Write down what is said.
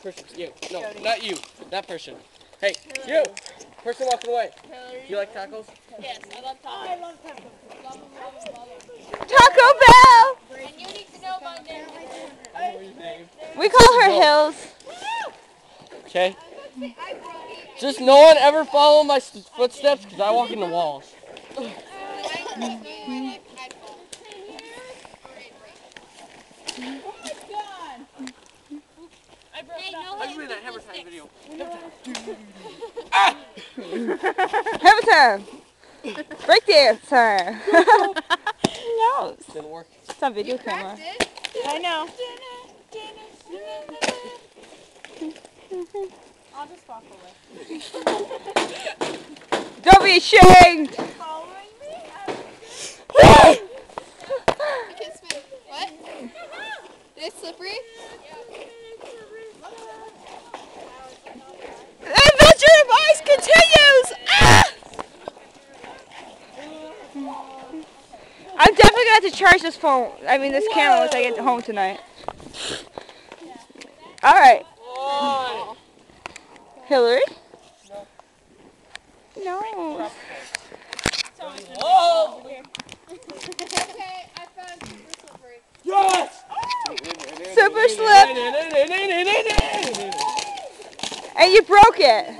person. You. No, not you. That person. Hey, you. Person walking away. Do you like tacos? Yes, I love tacos. I love tacos. Love them, love them, love them. Taco Bell! And you need to know my name. I know your name. We call her Hills. Okay. Just no one ever follow my footsteps because I walk into walls. Video. Hammer time. Break dancer. No. Didn't work. It's on video camera. I know. I'll just walk away. Don't be ashamed. What? It's slippery? The adventure of ice continues. Ah! I'm definitely gonna have to charge this phone. I mean, this camera once I get home tonight. All right. Hillary? No. Oh! Okay, I found super slippery. Yes! Super slip. And you broke it.